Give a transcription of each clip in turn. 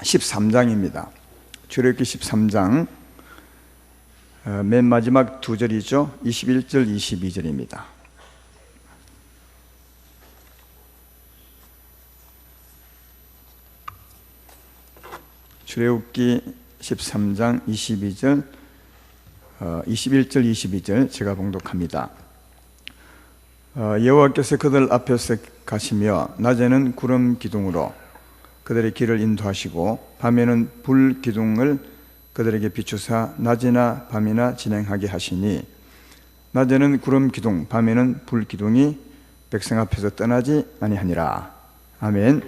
13장입니다. 출애굽기 13장 맨 마지막 두 절이죠. 21절, 22절입니다. 출애굽기 13장 21절, 22절 제가 봉독합니다. 여호와께서 그들 앞에서 가시며 낮에는 구름 기둥으로 그들의 길을 인도하시고 밤에는 불 기둥을 그들에게 비추사 낮이나 밤이나 진행하게 하시니 낮에는 구름 기둥 밤에는 불 기둥이 백성 앞에서 떠나지 아니하니라. 아멘.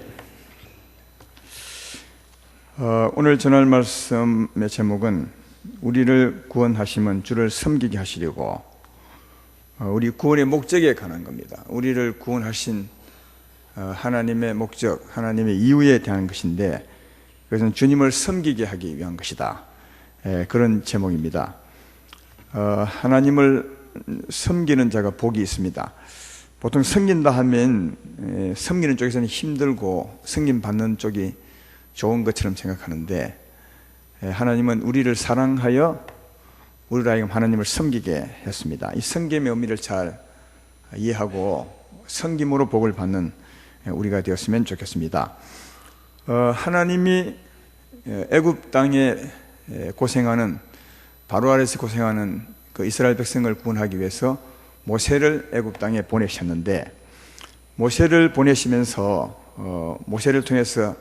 오늘 전할 말씀의 제목은 우리를 구원하시면 주를 섬기게 하시려고, 우리 구원의 목적에 관한 겁니다. 우리를 구원하신 하나님의 목적, 하나님의 이유에 대한 것인데, 그것은 주님을 섬기게 하기 위한 것이다. 그런 제목입니다. 하나님을 섬기는 자가 복이 있습니다. 보통 섬긴다 하면 섬기는 쪽에서는 힘들고 섬김받는 쪽이 좋은 것처럼 생각하는데, 하나님은 우리를 사랑하여 우리를 하여금 하나님을 섬기게 했습니다. 이 섬김의 의미를 잘 이해하고 섬김으로 복을 받는 우리가 되었으면 좋겠습니다. 하나님이 애굽 땅에 고생하는, 바로 아래에서 고생하는 그 이스라엘 백성을 구원하기 위해서 모세를 애굽 땅에 보내셨는데, 모세를 보내시면서 모세를 통해서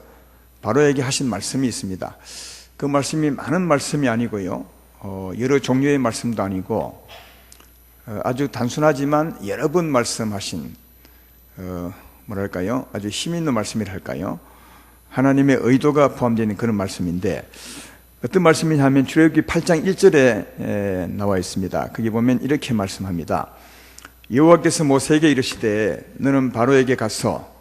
바로에게 하신 말씀이 있습니다. 그 말씀이 많은 말씀이 아니고요, 여러 종류의 말씀도 아니고 아주 단순하지만 여러 번 말씀하신 뭐랄까요, 아주 힘 있는 말씀이라 할까요, 하나님의 의도가 포함되어 있는 그런 말씀인데, 어떤 말씀이냐면 출애굽기 8장 1절에 나와 있습니다. 거기 보면 이렇게 말씀합니다. 여호와께서 모세에게 이르시되 너는 바로에게 가서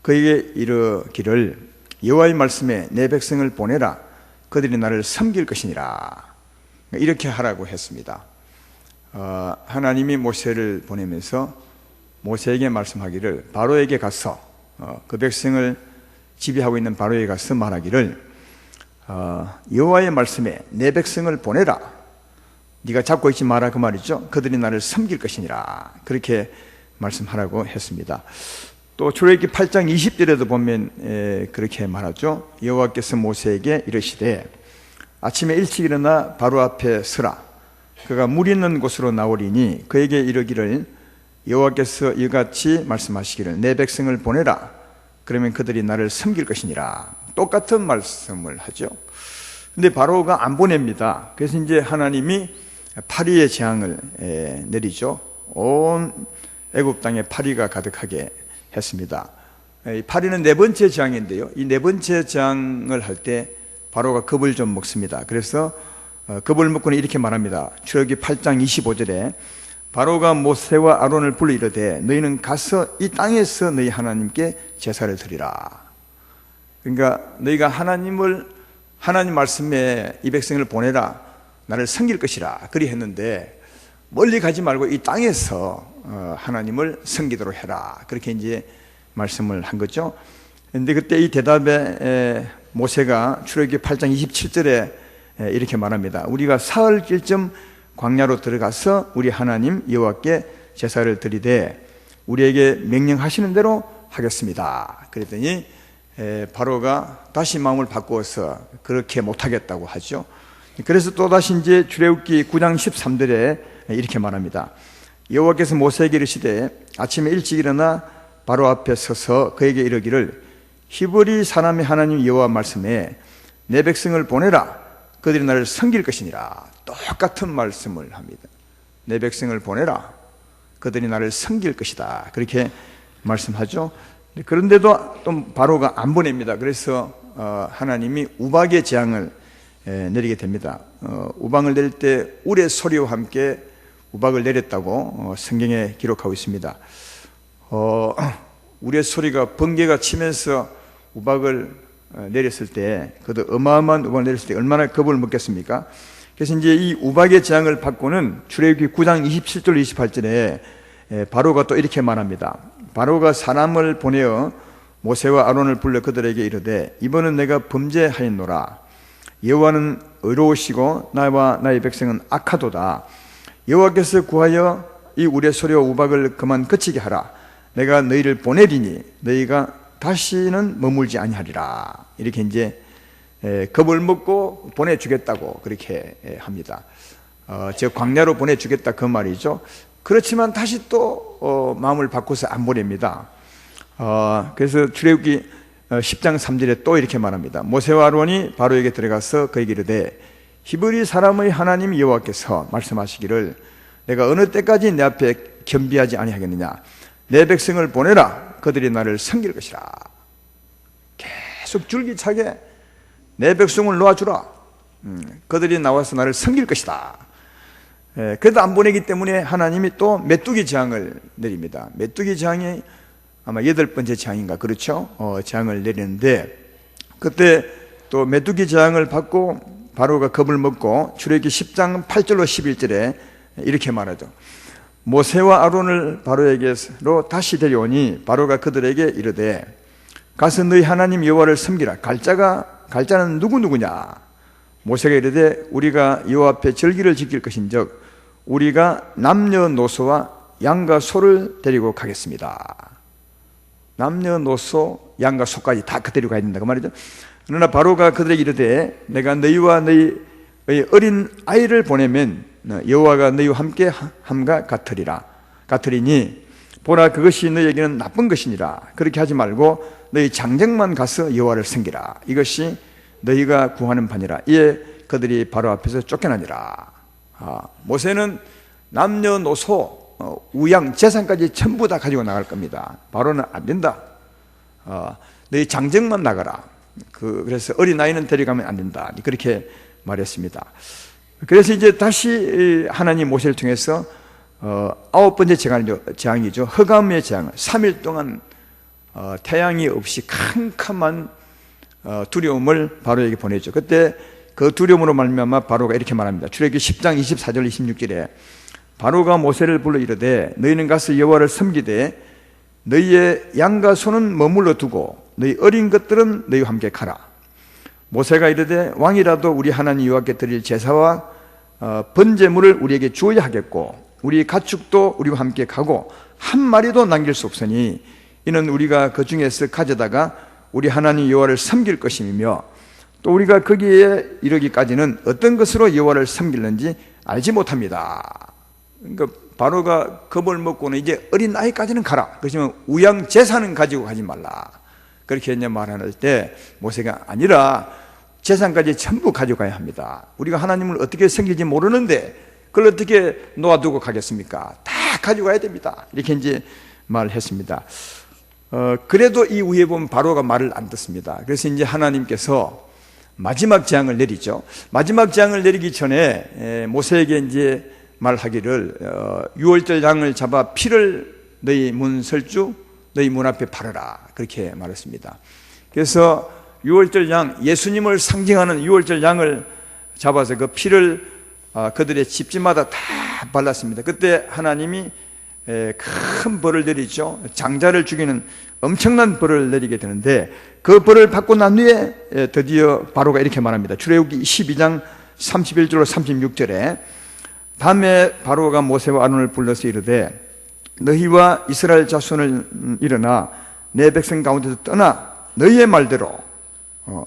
그에게 이르기를 여호와의 말씀에 내 백성을 보내라. 그들이 나를 섬길 것이니라. 이렇게 하라고 했습니다. 하나님이 모세를 보내면서 모세에게 말씀하기를, 바로에게 가서 그 백성을 지배하고 있는 바로에게 가서 말하기를 여호와의 말씀에 내 백성을 보내라. 네가 잡고 있지 마라, 그 말이죠. 그들이 나를 섬길 것이니라. 그렇게 말씀하라고 했습니다. 또 출애굽기 8장 20절에도 보면 그렇게 말하죠. 여호와께서 모세에게 이르시되 아침에 일찍 일어나 바로 앞에 서라. 그가 물 있는 곳으로 나오리니 그에게 이르기를 여호와께서 이같이 말씀하시기를 내 백성을 보내라. 그러면 그들이 나를 섬길 것이니라. 똑같은 말씀을 하죠. 근데 바로가 안 보냅니다. 그래서 이제 하나님이 파리의 재앙을 내리죠. 온 애굽 땅에 파리가 가득하게 했습니다. 파리는 네 번째 재앙인데요, 이 네 번째 재앙을 할 때 바로가 겁을 좀 먹습니다. 그래서 겁을 먹고는 이렇게 말합니다. 출애굽기 8장 25절에 바로가 모세와 아론을 불러 이르되 너희는 가서 이 땅에서 너희 하나님께 제사를 드리라. 그러니까 너희가 하나님 말씀에 이 백성을 보내라, 나를 섬길 것이라 그리 했는데, 멀리 가지 말고 이 땅에서 하나님을 섬기도록 해라. 그렇게 이제 말씀을 한 거죠. 그런데 그때 이 대답에 모세가 출애굽기 8장 27절에 이렇게 말합니다. 우리가 사흘길쯤 광야로 들어가서 우리 하나님 여호와께 제사를 드리되 우리에게 명령하시는 대로 하겠습니다. 그랬더니 바로가 다시 마음을 바꾸어서 그렇게 못하겠다고 하죠. 그래서 또다시 이제 출애굽기 9장 13절에 이렇게 말합니다. 여호와께서 모세에게 이르시되 아침에 일찍 일어나 바로 앞에 서서 그에게 이르기를 히브리 사람의 하나님 여호와 말씀에 내 백성을 보내라. 그들이 나를 섬길 것이니라. 똑같은 말씀을 합니다. 내 백성을 보내라. 그들이 나를 섬길 것이다. 그렇게 말씀하죠. 그런데도 또 바로가 안 보냅니다. 그래서 하나님이 우박의 재앙을 내리게 됩니다. 우박을 내릴 때 우레 소리와 함께 우박을 내렸다고 성경에 기록하고 있습니다. 우레 소리가 번개가 치면서 우박을 내렸을 때, 그도 어마어마한 우박을 내렸을 때 얼마나 겁을 먹겠습니까? 그래서 이제 이 우박의 재앙을 받고는 출애굽기 9장 27절 28절에 바로가 또 이렇게 말합니다. 바로가 사람을 보내어 모세와 아론을 불러 그들에게 이르되 이번은 내가 범죄하였노라. 여호와는 의로우시고 나와 나의 백성은 악하도다. 여호와께서 구하여 이 우리의 소리와 우박을 그만 그치게 하라. 내가 너희를 보내리니 너희가 다시는 머물지 아니하리라. 이렇게 이제 겁을 먹고 보내주겠다고 그렇게 합니다. 저 광야로 보내주겠다 그 말이죠. 그렇지만 다시 또 마음을 바꿔서 안 보냅니다. 그래서 출애굽기 10장 3절에 또 이렇게 말합니다. 모세와 아론이 바로에게 들어가서 그에게 이르되 히브리 사람의 하나님 여호와께서 말씀하시기를 내가 어느 때까지 내 앞에 겸비하지 아니하겠느냐. 내 백성을 보내라. 그들이 나를 섬길 것이라. 계속 줄기차게 내 백성을 놓아주라. 그들이 나와서 나를 섬길 것이다. 그래도 안 보내기 때문에 하나님이 또 메뚜기 재앙을 내립니다. 메뚜기 재앙이 아마 8번째 재앙인가 그렇죠? 재앙을 내리는데 그때 또 메뚜기 재앙을 받고 바로가 겁을 먹고 출애굽기 10장 8절로 11절에 이렇게 말하죠. 모세와 아론을 바로에게로 다시 데려오니 바로가 그들에게 이르되 가서 너희 하나님 여호와를 섬기라. 갈자는 누구냐? 모세가 이르되 우리가 여호와 앞에 절기를 지킬 것인즉 우리가 남녀노소와 양과 소를 데리고 가겠습니다. 남녀노소 양과 소까지 다 데리고 가야 된다 그 말이죠. 그러나 바로가 그들에게 이르되 내가 너희와 너희의 어린 아이를 보내면 여호와가 너희와 함께 함과 같으리니 보라 그것이 너희에게는 나쁜 것이니라. 그렇게 하지 말고 너희 장정만 가서 여호와를 섬기라. 이것이 너희가 구하는 바니라. 이에 그들이 바로 앞에서 쫓겨나니라. 모세는 남녀노소 우양 재산까지 전부 다 가지고 나갈 겁니다. 바로는 안 된다. 너희 장정만 나가라. 그래서 어린아이는 데려가면 안 된다. 그렇게 말했습니다. 그래서 이제 다시 하나님 모세를 통해서 9번째 재앙이죠. 흑암의 재앙. 3일 동안 태양이 없이 캄캄한 두려움을 바로에게 보내죠. 그때 그 두려움으로 말미암아 바로가 이렇게 말합니다. 출애굽기 10장 24절 26절에 바로가 모세를 불러 이르되 너희는 가서 여호와를 섬기되 너희의 양과 소는 머물러 두고 너희 어린 것들은 너희와 함께 가라. 모세가 이르되 왕이라도 우리 하나님 여호와께 드릴 제사와 번제물을 우리에게 주어야 하겠고 우리 가축도 우리와 함께 가고 한 마리도 남길 수 없으니 이는 우리가 그 중에서 가져다가 우리 하나님 여호와를 섬길 것이며 또 우리가 거기에 이르기까지는 어떤 것으로 여호와를 섬길는지 알지 못합니다. 그러니까 바로가 겁을 먹고는 이제 어린 아이까지는 가라. 그렇지만 우양 재산은 가지고 가지 말라. 그렇게 이제 말할 때 모세가 아니라 재산까지 전부 가져가야 합니다. 우리가 하나님을 어떻게 섬길지 모르는데 그걸 어떻게 놓아두고 가겠습니까? 다 가져가야 됩니다. 이렇게 이제 말했습니다. 그래도 이 위에 보면 바로가 말을 안 듣습니다. 그래서 이제 하나님께서 마지막 재앙을 내리죠. 마지막 재앙을 내리기 전에 모세에게 이제 말하기를 6월절 양을 잡아 피를 너희 문 설주 너희 문 앞에 바르라. 그렇게 말했습니다. 그래서 6월절 양, 예수님을 상징하는 6월절 양을 잡아서 그 피를 그들의 집집마다 다 발랐습니다. 그때 하나님이 큰 벌을 내리죠. 장자를 죽이는 엄청난 벌을 내리게 되는데 그 벌을 받고 난 후에 드디어 바로가 이렇게 말합니다. 출애굽기 12장 31절로 36절에 다음에 바로가 모세와 아론을 불러서 이르되 너희와 이스라엘 자손을 일어나 내 백성 가운데서 떠나 너희의 말대로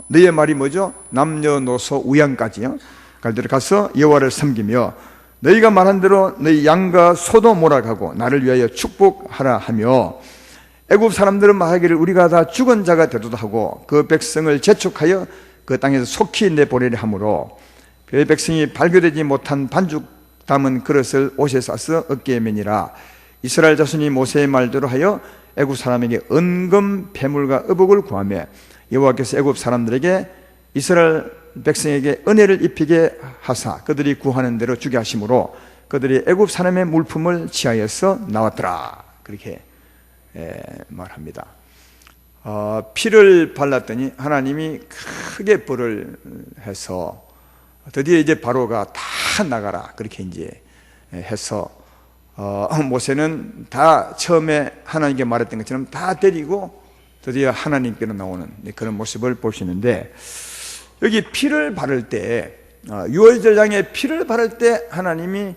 너희의 말이 뭐죠? 남녀노소 우양까지요. 갈대로 가서 여호와를 섬기며 너희가 말한 대로 너희 양과 소도 몰아가고 나를 위하여 축복하라 하며 애굽 사람들은 말하기를 우리가 다 죽은 자가 되도다 하고 그 백성을 재촉하여 그 땅에서 속히 내보내려 하므로 그 백성이 발교되지 못한 반죽 담은 그릇을 옷에 싸서 어깨에 매니라. 이스라엘 자손이 모세의 말대로 하여 애굽 사람에게 은금 배물과 의복을 구하며 여호와께서 애굽 사람들에게 이스라엘 백성에게 은혜를 입히게 하사 그들이 구하는 대로 주게 하심으로 그들이 애굽 사람의 물품을 취하여서 나왔더라. 그렇게 말합니다. 피를 발랐더니 하나님이 크게 벌을 해서 드디어 이제 바로가 다 나가라. 그렇게 이제 해서 모세는 다 처음에 하나님께 말했던 것처럼 다 데리고 드디어 하나님께로 나오는 그런 모습을 볼 수 있는데, 여기 피를 바를 때, 유월절장에 피를 바를 때 하나님이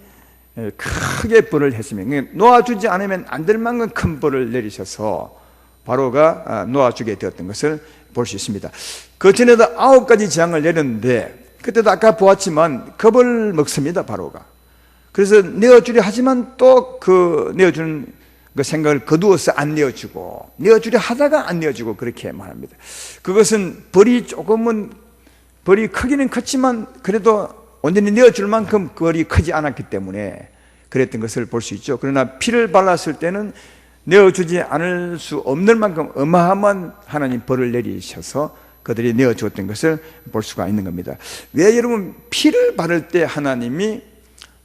크게 벌을 했으면, 놓아주지 않으면 안 될 만큼 큰 벌을 내리셔서 바로가 놓아주게 되었던 것을 볼 수 있습니다. 그 전에도 9가지 재앙을 내렸는데, 그때도 아까 보았지만 겁을 먹습니다, 바로가. 그래서 내어주려 하지만 또 그 내어주는 그 생각을 거두어서 안 내어주고, 내어주려 하다가 안 내어주고, 그렇게 말합니다. 그것은 벌이 크기는 컸지만 그래도 온전히 내어줄 만큼 벌이 크지 않았기 때문에 그랬던 것을 볼 수 있죠. 그러나 피를 발랐을 때는 내어주지 않을 수 없는 만큼 어마어마한 하나님 벌을 내리셔서 그들이 내어주었던 것을 볼 수가 있는 겁니다. 왜 여러분 피를 바를 때 하나님이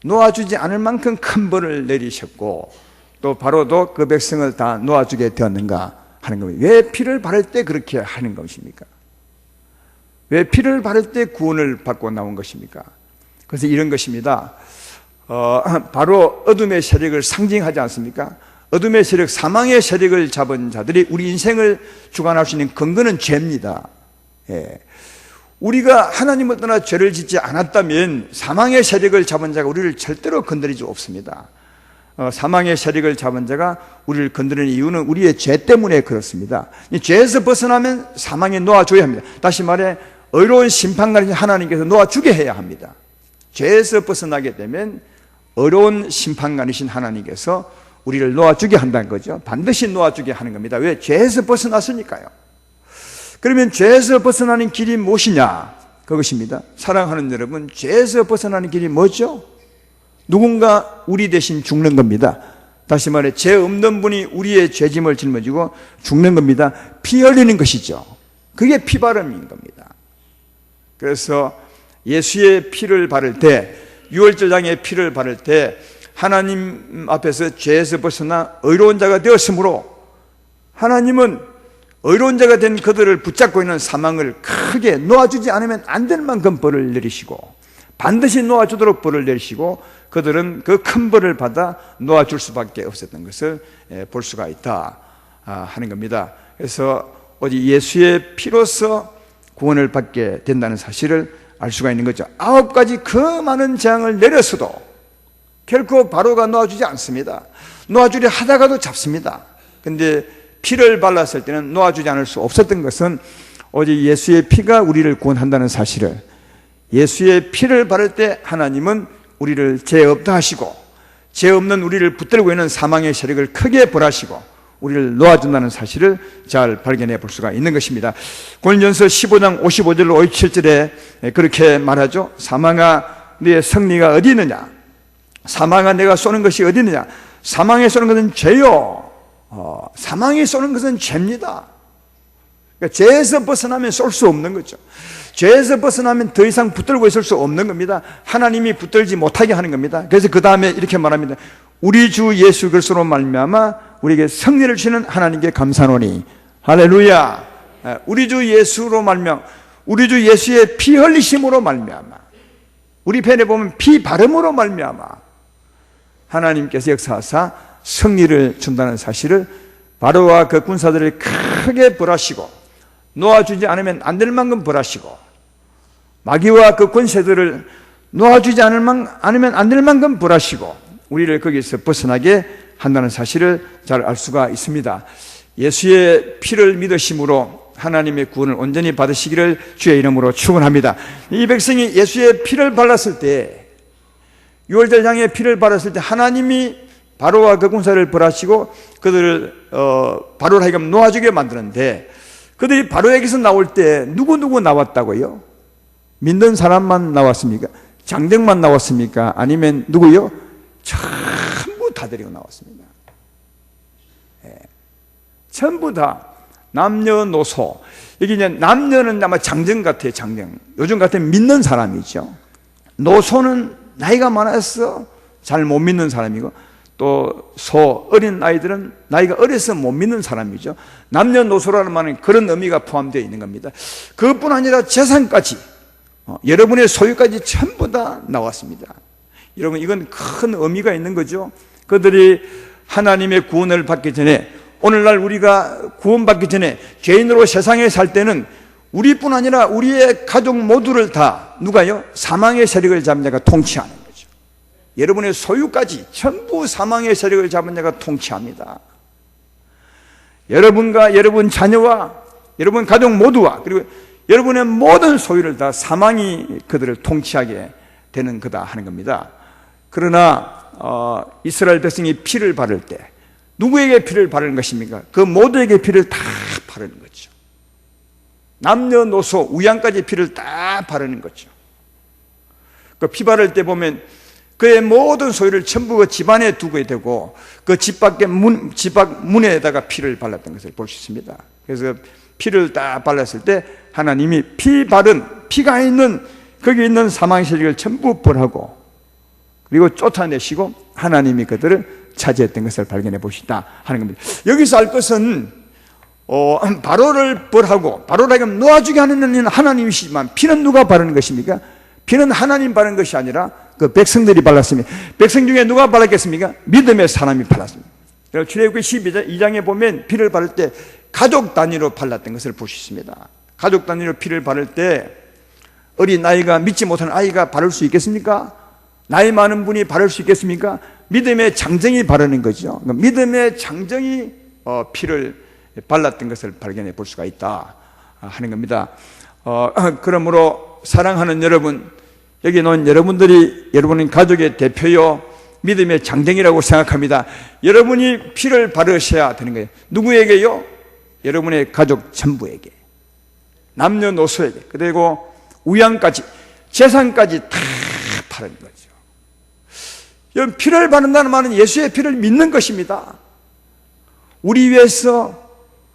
놓아주지 않을 만큼 큰 벌을 내리셨고 또 바로도 그 백성을 다 놓아주게 되었는가 하는 겁니다. 왜 피를 바를 때 그렇게 하는 것입니까? 왜 피를 바를 때 구원을 받고 나온 것입니까? 그래서 이런 것입니다. 바로 어둠의 세력을 상징하지 않습니까? 어둠의 세력, 사망의 세력을 잡은 자들이 우리 인생을 주관할 수 있는 근거는 죄입니다. 예. 우리가 하나님을 떠나 죄를 짓지 않았다면 사망의 세력을 잡은 자가 우리를 절대로 건드리지 없습니다. 사망의 세력을 잡은 자가 우리를 건드리는 이유는 우리의 죄 때문에 그렇습니다. 이 죄에서 벗어나면 사망에 놓아줘야 합니다. 다시 말해 의로운 심판관이신 하나님께서 놓아주게 해야 합니다. 죄에서 벗어나게 되면 의로운 심판관이신 하나님께서 우리를 놓아주게 한다는 거죠. 반드시 놓아주게 하는 겁니다. 왜? 죄에서 벗어났으니까요. 그러면 죄에서 벗어나는 길이 무엇이냐? 그것입니다. 사랑하는 여러분, 죄에서 벗어나는 길이 뭐죠? 누군가 우리 대신 죽는 겁니다. 다시 말해 죄 없는 분이 우리의 죄짐을 짊어지고 죽는 겁니다. 피 흘리는 것이죠. 그게 피바름인 겁니다. 그래서 예수의 피를 바를 때, 유월절장의 피를 바를 때 하나님 앞에서 죄에서 벗어나 의로운 자가 되었으므로 하나님은 의로운 자가 된 그들을 붙잡고 있는 사망을 크게 놓아주지 않으면 안 될 만큼 벌을 내리시고 반드시 놓아주도록 벌을 내리시고 그들은 그 큰 벌을 받아 놓아줄 수밖에 없었던 것을 볼 수가 있다 하는 겁니다. 그래서 오직 예수의 피로서 구원을 받게 된다는 사실을 알 수가 있는 거죠. 9가지 그 많은 재앙을 내렸어도 결코 바로가 놓아주지 않습니다. 놓아주려 하다가도 잡습니다. 그런데 피를 발랐을 때는 놓아주지 않을 수 없었던 것은 오직 예수의 피가 우리를 구원한다는 사실을, 예수의 피를 바를 때 하나님은 우리를 죄 없다 하시고 죄 없는 우리를 붙들고 있는 사망의 세력을 크게 벌하시고 우리를 놓아준다는 사실을 잘 발견해 볼 수가 있는 것입니다. 고린도전서 15장 55절로 57절에 그렇게 말하죠. 사망아 너의 승리가 어디 있느냐? 사망아 내가 쏘는 것이 어디 있느냐? 사망에 쏘는 것은 죄요. 사망에 쏘는 것은 죄입니다. 그러니까 죄에서 벗어나면 쏠 수 없는 거죠. 죄에서 벗어나면 더 이상 붙들고 있을 수 없는 겁니다. 하나님이 붙들지 못하게 하는 겁니다. 그래서 그 다음에 이렇게 말합니다. 우리 주 예수 그리스도로 말미암아 우리에게 승리를 주시는 하나님께 감사하노니 할렐루야. 우리 주 예수로 말미암아, 우리 주 예수의 피 흘리심으로 말미암아, 우리 편에 보면 피 바름으로 말미암아 하나님께서 역사하사 승리를 준다는 사실을 바로와 그 군사들을 크게 벌하시고 놓아주지 않으면 안 될 만큼 벌하시고 마귀와 그 권세들을 놓아주지 않으면 안 될 만큼 벌하시고 우리를 거기서 벗어나게 한다는 사실을 잘 알 수가 있습니다. 예수의 피를 믿으심으로 하나님의 구원을 온전히 받으시기를 주의 이름으로 축원합니다. 이 백성이 예수의 피를 발랐을 때, 유월절장의 피를 발랐을 때 하나님이 바로와 그 군사를 벌하시고 그들을 바로를 하여금 놓아주게 만드는데, 그들이 바로에게서 나올 때 누구 나왔다고요? 믿는 사람만 나왔습니까? 장정만 나왔습니까? 아니면 누구요? 전부 다 데리고 나왔습니다. 전부 다 남녀노소. 여기 이제 남녀는 아마 장정 같아요. 장정. 요즘 같으면 믿는 사람이죠. 노소는 나이가 많아서 잘 못 믿는 사람이고, 또 어린 아이들은 나이가 어려서 못 믿는 사람이죠. 남녀노소라는 말은 그런 의미가 포함되어 있는 겁니다. 그것뿐 아니라 재산까지, 여러분의 소유까지 전부 다 나왔습니다. 여러분, 이건 큰 의미가 있는 거죠. 그들이 하나님의 구원을 받기 전에 오늘날 우리가 구원받기 전에 죄인으로 세상에 살 때는 우리뿐 아니라 우리의 가족 모두를 다 누가요? 사망의 세력을 잡은 자가 통치하는 거죠. 여러분의 소유까지 전부 사망의 세력을 잡은 자가 통치합니다. 여러분과 여러분 자녀와 여러분 가족 모두와 그리고 여러분의 모든 소유를 다 사망이 그들을 통치하게 되는 거다 하는 겁니다. 그러나 이스라엘 백성이 피를 바를 때 누구에게 피를 바르는 것입니까? 그 모두에게 피를 다 바르는 거죠. 남녀노소 우양까지 피를 다 바르는 거죠. 그 피 바를 때 보면 그의 모든 소유를 전부 그 집안에 두게 되고 그 집 밖 문에다가 피를 발랐던 것을 볼 수 있습니다. 그래서 피를 딱 발랐을 때 하나님이 피가 있는 거기 있는 사망의 세력을 전부 벌하고 그리고 쫓아내시고 하나님이 그들을 차지했던 것을 발견해 보시다 하는 겁니다. 여기서 알 것은 바로를 벌하고 바로를 놓아주게 하는 이는 하나님이시지만 피는 누가 바르는 것입니까? 피는 하나님 바른 것이 아니라 그 백성들이 발랐습니다. 백성 중에 누가 발랐겠습니까? 믿음의 사람이 발랐습니다. 출애굽기 12장에 보면 피를 바를 때 가족 단위로 발랐던 것을 볼 수 있습니다. 가족 단위로 피를 바를 때 어린 아이가 믿지 못하는 아이가 바를 수 있겠습니까? 나이 많은 분이 바를 수 있겠습니까? 믿음의 장정이 바르는 거죠. 믿음의 장정이 피를 발랐던 것을 발견해 볼 수가 있다 하는 겁니다. 그러므로 사랑하는 여러분, 여기 놓은 여러분들이 여러분은 가족의 대표요 믿음의 장정이라고 생각합니다. 여러분이 피를 바르셔야 되는 거예요. 누구에게요? 여러분의 가족 전부에게, 남녀노소에게, 그리고 우양까지, 재산까지 다 바르는 거죠. 여러분, 피를 바른다는 말은 예수의 피를 믿는 것입니다. 우리 위해서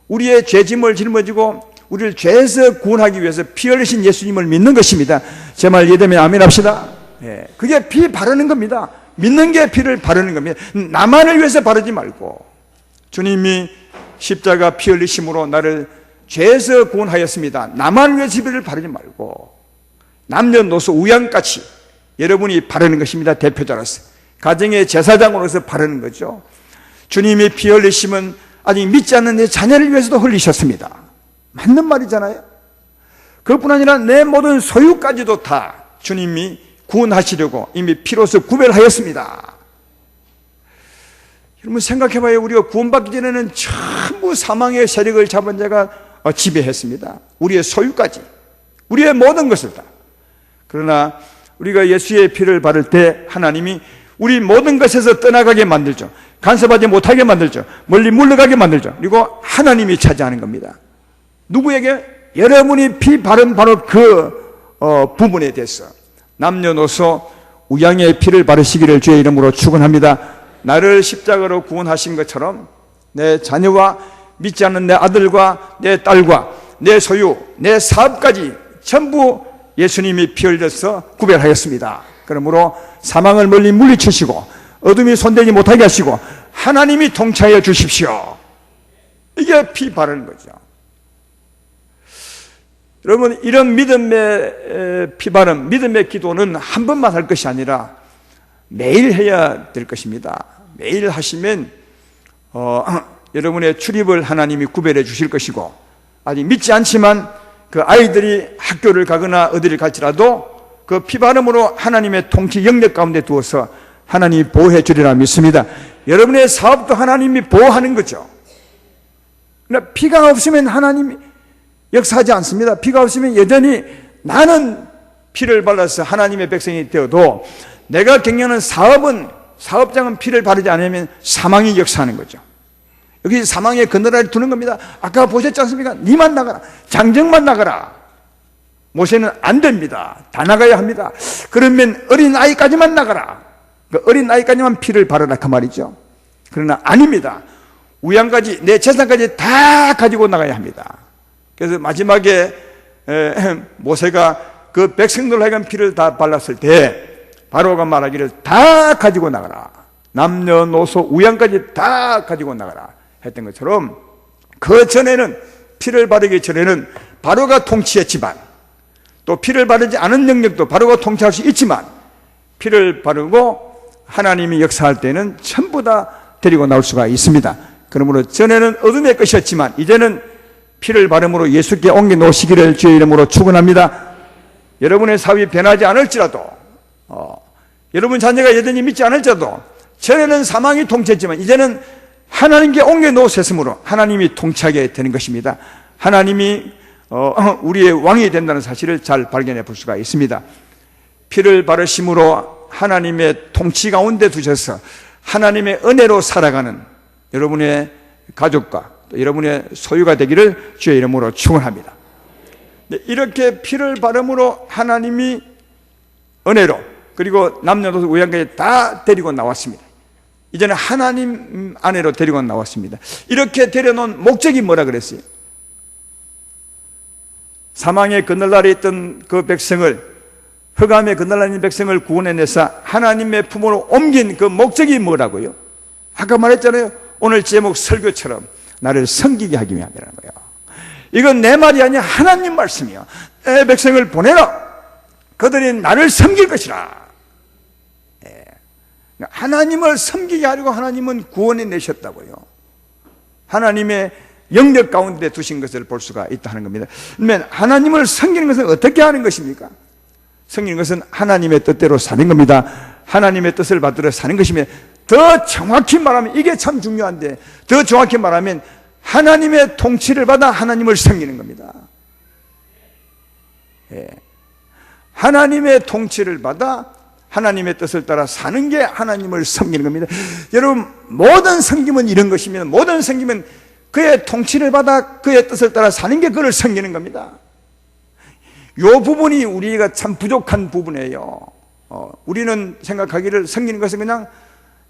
우리의 죄짐을 짊어지고 우리를 죄에서 구원하기 위해서 피 흘리신 예수님을 믿는 것입니다. 제 말 이해되면 아멘 합시다. 그게 피 바르는 겁니다. 믿는 게 피를 바르는 겁니다. 나만을 위해서 바르지 말고 주님이 십자가 피 흘리심으로 나를 죄에서 구원하였습니다. 나만을 위해서 피를 바르지 말고 남녀노소 우양같이 여러분이 바르는 것입니다. 대표자로서 가정의 제사장으로서 바르는 거죠. 주님이 피 흘리심은 아직 믿지 않는 내 자녀를 위해서도 흘리셨습니다. 맞는 말이잖아요. 그것뿐 아니라 내 모든 소유까지도 다 주님이 구원하시려고 이미 피로서 구별하였습니다. 여러분 생각해봐요. 우리가 구원받기 전에는 전부 사망의 세력을 잡은 자가 지배했습니다. 우리의 소유까지, 우리의 모든 것을 다. 그러나 우리가 예수의 피를 바를 때 하나님이 우리 모든 것에서 떠나가게 만들죠. 간섭하지 못하게 만들죠. 멀리 물러가게 만들죠. 그리고 하나님이 차지하는 겁니다. 누구에게? 여러분이 피 바른 바로 그 부분에 대해서 남녀노소 우양의 피를 바르시기를 주의 이름으로 축원합니다. 나를 십자가로 구원하신 것처럼 내 자녀와 믿지 않는 내 아들과 내 딸과 내 소유, 내 사업까지 전부 예수님이 피 흘려서 구별하였습니다. 그러므로 사망을 멀리 물리치시고 어둠이 손대지 못하게 하시고 하나님이 통치하여 주십시오. 이게 피 바르는 거죠. 여러분, 이런 믿음의 피바름, 믿음의 기도는 한 번만 할 것이 아니라 매일 해야 될 것입니다. 매일 하시면 여러분의 출입을 하나님이 구별해 주실 것이고, 아직 믿지 않지만 그 아이들이 학교를 가거나 어디를 갈지라도 그 피바름으로 하나님의 통치 영역 가운데 두어서 하나님이 보호해 주리라 믿습니다. 여러분의 사업도 하나님이 보호하는 거죠. 그러나 피가 없으면 하나님이 역사하지 않습니다. 피가 없으면 여전히 나는 피를 발라서 하나님의 백성이 되어도 내가 경영하는 사업장은 피를 바르지 않으면 사망이 역사하는 거죠. 여기 사망의 그늘아래 두는 겁니다. 아까 보셨지 않습니까? 니만 나가라. 장정만 나가라. 모세는 안 됩니다. 다 나가야 합니다. 그러면 어린 아이까지만 나가라. 그 어린 아이까지만 피를 바르라 그 말이죠. 그러나 아닙니다. 우양까지 내 재산까지 다 가지고 나가야 합니다. 그래서 마지막에 모세가 그 백성들 하여금 피를 다 발랐을 때 바로가 말하기를 다 가지고 나가라. 남녀노소 우양까지 다 가지고 나가라 했던 것처럼 그 전에는 피를 바르기 전에는 바로가 통치했지만 또 피를 바르지 않은 영역도 바로가 통치할 수 있지만 피를 바르고 하나님이 역사할 때는 전부 다 데리고 나올 수가 있습니다. 그러므로 전에는 어둠의 것이었지만 이제는 피를 바름으로 예수께 옮겨 놓으시기를 주의 이름으로 축원합니다. 여러분의 사업이 변하지 않을지라도 여러분 자녀가 여전히 믿지 않을지라도 전에는 사망이 통치했지만 이제는 하나님께 옮겨 놓으셨으므로 하나님이 통치하게 되는 것입니다. 하나님이 우리의 왕이 된다는 사실을 잘 발견해 볼 수가 있습니다. 피를 바르심으로 하나님의 통치 가운데 두셔서 하나님의 은혜로 살아가는 여러분의 가족과 또 여러분의 소유가 되기를 주의 이름으로 축원합니다. 이렇게 피를 바름으로 하나님이 은혜로 그리고 남녀노소 우양까지 다 데리고 나왔습니다. 이제는 하나님 안으로 데리고 나왔습니다. 이렇게 데려놓은 목적이 뭐라 그랬어요? 사망의 그늘날에 있던 그 백성을, 흑암의 그늘날에 있는 백성을 구원해내서 하나님의 품으로 옮긴 그 목적이 뭐라고요? 아까 말했잖아요. 오늘 제목 설교처럼 나를 섬기게 하기 위함이라는 거예요. 이건 내 말이 아니야. 하나님 말씀이야. 내 백성을 보내라. 그들이 나를 섬길 것이라. 하나님을 섬기게 하려고 하나님은 구원해 내셨다고요. 하나님의 영역 가운데 두신 것을 볼 수가 있다 하는 겁니다. 그러면 하나님을 섬기는 것은 어떻게 하는 것입니까? 섬기는 것은 하나님의 뜻대로 사는 겁니다. 하나님의 뜻을 받들어 사는 것이며, 더 정확히 말하면 이게 참 중요한데, 더 정확히 말하면 하나님의 통치를 받아 하나님을 섬기는 겁니다. 하나님의 통치를 받아 하나님의 뜻을 따라 사는 게 하나님을 섬기는 겁니다. 여러분, 모든 섬김은 이런 것이면, 모든 섬김은 그의 통치를 받아 그의 뜻을 따라 사는 게 그를 섬기는 겁니다. 이 부분이 우리가 참 부족한 부분이에요. 우리는 생각하기를 섬기는 것은 그냥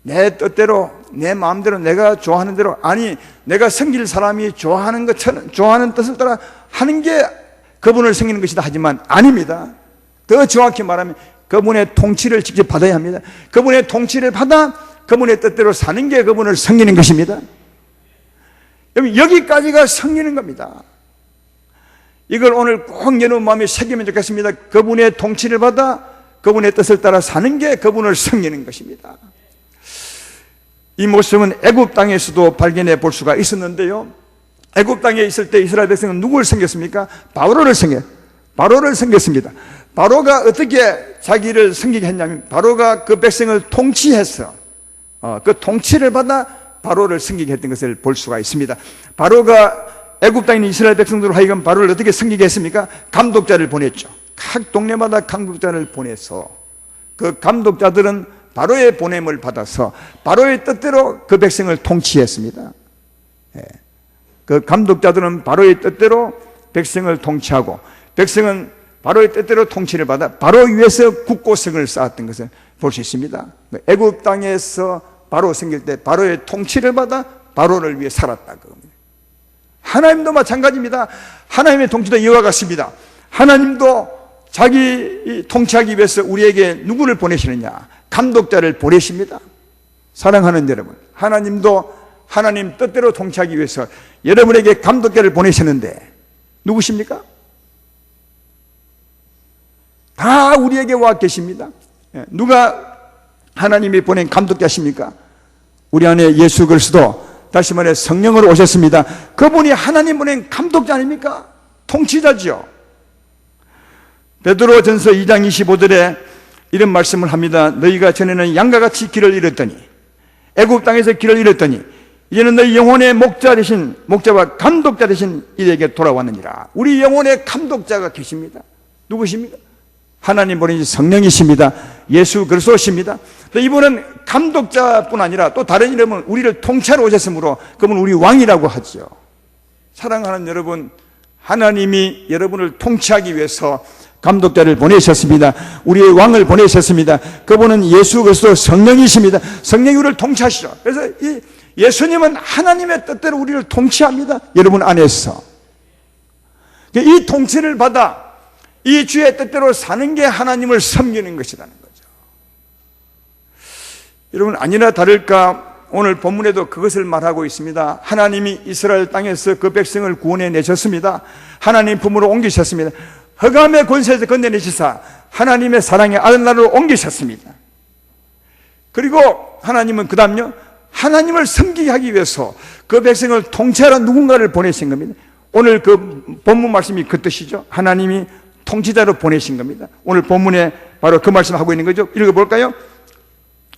내 뜻대로, 내 마음대로, 내가 좋아하는 대로, 아니 내가 섬길 사람이 좋아하는 것처럼, 좋아하는 뜻을 따라 하는 게 그분을 섬기는 것이다 하지만 아닙니다. 더 정확히 말하면 그분의 통치를 직접 받아야 합니다. 그분의 통치를 받아 그분의 뜻대로 사는 게 그분을 섬기는 것입니다. 여기까지가 섬기는 겁니다. 이걸 오늘 꼭 여러분 마음에 새기면 좋겠습니다. 그분의 통치를 받아 그분의 뜻을 따라 사는 게 그분을 섬기는 것입니다. 이 모습은 애굽 땅에서도 발견해 볼 수가 있었는데요. 애굽 땅에 있을 때 이스라엘 백성은 누구를 섬겼습니까? 바로를 섬겼습니다. 바로가 어떻게 자기를 섬기게 했냐면, 바로가 그 백성을 통치해서 그 통치를 받아 바로를 섬기게 했던 것을 볼 수가 있습니다. 바로가 애굽 땅에 있는 이스라엘 백성들로 하여금 바로를 어떻게 섬기게 했습니까? 감독자를 보냈죠. 각 동네마다 감독자를 보내서 그 감독자들은 바로의 보냄을 받아서 바로의 뜻대로 그 백성을 통치했습니다. 그 감독자들은 바로의 뜻대로 백성을 통치하고, 백성은 바로의 뜻대로 통치를 받아 바로 위에서 국고성을 쌓았던 것을 볼 수 있습니다. 애굽 땅에서 바로 생길 때 바로의 통치를 받아 바로를 위해 살았다 그겁니다. 하나님도 마찬가지입니다. 하나님의 통치도 이와 같습니다. 하나님도 자기 통치하기 위해서 우리에게 누구를 보내시느냐? 감독자를 보내십니다. 사랑하는 여러분, 하나님도 하나님 뜻대로 통치하기 위해서 여러분에게 감독자를 보내셨는데 누구십니까? 다 우리에게 와 계십니다. 누가 하나님이 보낸 감독자십니까? 우리 안에 예수 그리스도, 다시 말해 성령으로 오셨습니다. 그분이 하나님 보낸 감독자 아닙니까? 통치자지요. 베드로전서 2장 25절에 이런 말씀을 합니다. 너희가 전에는 양과 같이 길을 잃었더니, 애굽 땅에서 길을 잃었더니 이제는 너희 영혼의 목자 되신, 목자와 감독자 되신 이에게 돌아왔느니라. 우리 영혼의 감독자가 계십니다. 누구십니까? 하나님 보내신 성령이십니다. 예수 그리스도십니다. 이분은 감독자뿐 아니라 또 다른 이름은 우리를 통치하러 오셨으므로 그분은 우리 왕이라고 하죠. 사랑하는 여러분, 하나님이 여러분을 통치하기 위해서 감독자를 보내셨습니다. 우리의 왕을 보내셨습니다. 그분은 예수 그리스도 성령이십니다. 성령이 우리를 통치하시죠. 그래서 이 예수님은 하나님의 뜻대로 우리를 통치합니다. 여러분 안에서. 이 통치를 받아 이 주의 뜻대로 사는 게 하나님을 섬기는 것이라는 거죠. 여러분, 아니나 다를까 오늘 본문에도 그것을 말하고 있습니다. 하나님이 이스라엘 땅에서 그 백성을 구원해 내셨습니다. 하나님 품으로 옮기셨습니다. 흑암의 권세에서 건져내시사 하나님의 사랑의 아들 나라로 옮기셨습니다. 그리고 하나님은 그 다음요, 하나님을 섬기게 하기 위해서 그 백성을 통치하러 누군가를 보내신 겁니다. 오늘 그 본문 말씀이 그 뜻이죠. 하나님이 통치자로 보내신 겁니다. 오늘 본문에 바로 그 말씀을 하고 있는 거죠. 읽어볼까요?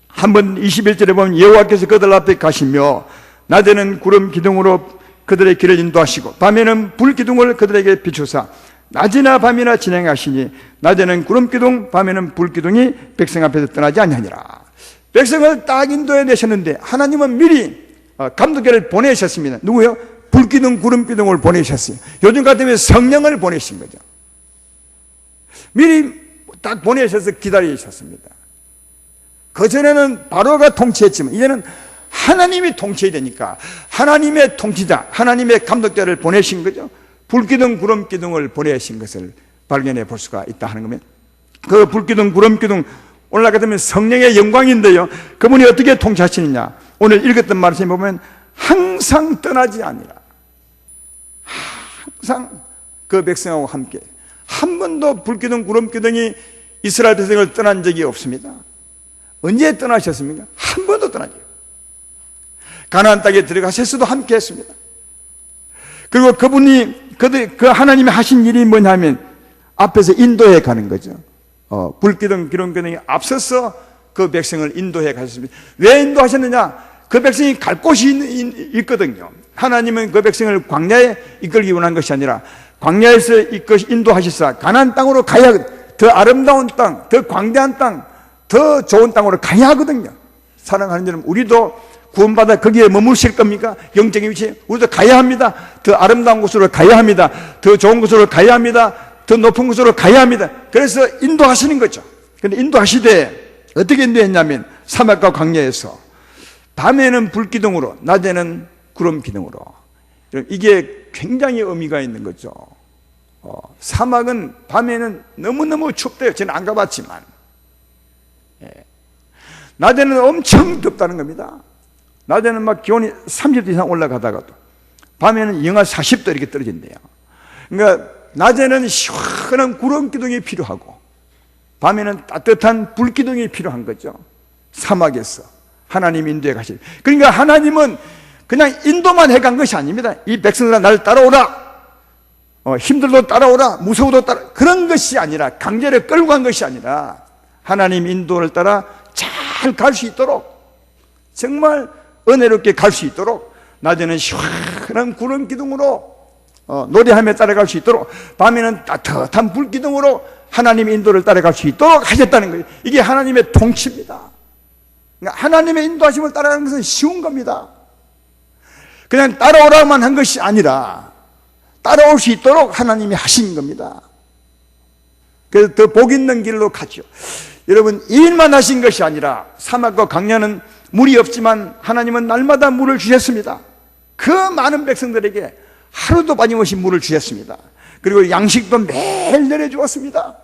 한번 21절에 보면 여호와께서 그들 앞에 가시며 낮에는 구름 기둥으로 그들의 길을 인도하시고 밤에는 불 기둥을 그들에게 비추사 낮이나 밤이나 진행하시니 낮에는 구름 기둥 밤에는 불 기둥이 백성 앞에서 떠나지 아니하니라. 백성을 딱 인도해 내셨는데 하나님은 미리 감독자를 보내셨습니다. 누구요? 불 기둥 구름 기둥을 보내셨어요. 요즘 같으면 성령을 보내신 거죠. 미리 딱 보내셔서 기다리셨습니다. 그전에는 바로가 통치했지만 이제는 하나님이 통치해야 되니까 하나님의 통치자, 하나님의 감독자를 보내신 거죠. 불기둥 구름기둥을 보내신 것을 발견해 볼 수가 있다 하는 겁니다. 그 불기둥 구름기둥 오늘날 같으면 성령의 영광인데요, 그분이 어떻게 통치하시느냐, 오늘 읽었던 말씀에 보면 항상 떠나지 아니라, 항상 그 백성하고 함께, 한 번도 불기둥 구름기둥이 이스라엘 백성을 떠난 적이 없습니다. 언제 떠나셨습니까? 한 번도 떠나지 않아요. 가나안 땅에 들어가셨어도 함께 했습니다. 그리고 그분이 그 하나님이 하신 일이 뭐냐면 앞에서 인도해 가는 거죠. 불기둥 구름기둥이 앞서서 그 백성을 인도해 가셨습니다. 왜 인도하셨느냐? 그 백성이 갈 곳이 있거든요. 하나님은 그 백성을 광야에 이끌기 원한 것이 아니라 광야에서 인도하시사 가나안 땅으로 가야, 더 아름다운 땅, 더 광대한 땅, 더 좋은 땅으로 가야 하거든요. 사랑하는 여러분, 우리도 구원받아 거기에 머무실 겁니까? 영적인 위치에 우리도 가야 합니다. 더 아름다운 곳으로 가야 합니다. 더 좋은 곳으로 가야 합니다. 더 높은 곳으로 가야 합니다. 그래서 인도하시는 거죠. 근데 인도하시되 어떻게 인도했냐면 사막과 광야에서 밤에는 불기둥으로 낮에는 구름기둥으로. 이게 굉장히 의미가 있는 거죠. 사막은 밤에는 너무너무 춥대요. 저는 안 가봤지만. 낮에는 엄청 덥다는 겁니다. 낮에는 막 기온이 30도 이상 올라가다가도 밤에는 영하 40도 이렇게 떨어진대요. 그러니까 낮에는 시원한 구름기둥이 필요하고 밤에는 따뜻한 불기둥이 필요한 거죠. 사막에서 하나님 인도해 가실. 그러니까 하나님은 그냥 인도만 해간 것이 아닙니다. 이 백성들아 나를 따라오라, 힘들도 따라오라, 무서워도 따라, 그런 것이 아니라, 강제로 끌고 간 것이 아니라 하나님 인도를 따라 잘 갈 수 있도록, 정말 은혜롭게 갈 수 있도록 낮에는 시원한 구름기둥으로 노래하며 따라갈 수 있도록, 밤에는 따뜻한 불기둥으로 하나님의 인도를 따라갈 수 있도록 하셨다는 거예요. 이게 하나님의 통치입니다. 그러니까 하나님의 인도하심을 따라가는 것은 쉬운 겁니다. 그냥 따라오라만 한 것이 아니라 따라올 수 있도록 하나님이 하신 겁니다. 그래서 더 복 있는 길로 가죠. 여러분, 이 일만 하신 것이 아니라 사막과 광야는 물이 없지만 하나님은 날마다 물을 주셨습니다. 그 많은 백성들에게 하루도 빠짐없이 물을 주셨습니다. 그리고 양식도 매일 내려주었습니다.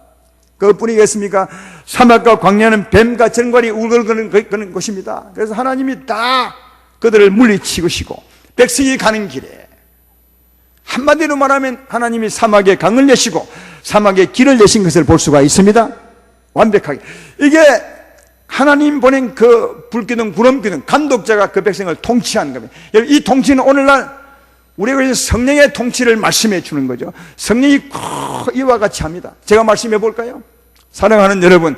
그것뿐이겠습니까? 사막과 광야는 뱀과 정갈이 울거리는 곳입니다. 그래서 하나님이 다 그들을 물리치시고 백성이 가는 길에, 한마디로 말하면 하나님이 사막에 강을 내시고 사막에 길을 내신 것을 볼 수가 있습니다. 완벽하게. 이게 하나님 보낸 그 불기둥 구름기둥 감독자가 그 백성을 통치하는 겁니다. 이 통치는 오늘날 우리에게 성령의 통치를 말씀해 주는 거죠. 성령이 이와 같이 합니다. 제가 말씀해 볼까요? 사랑하는 여러분,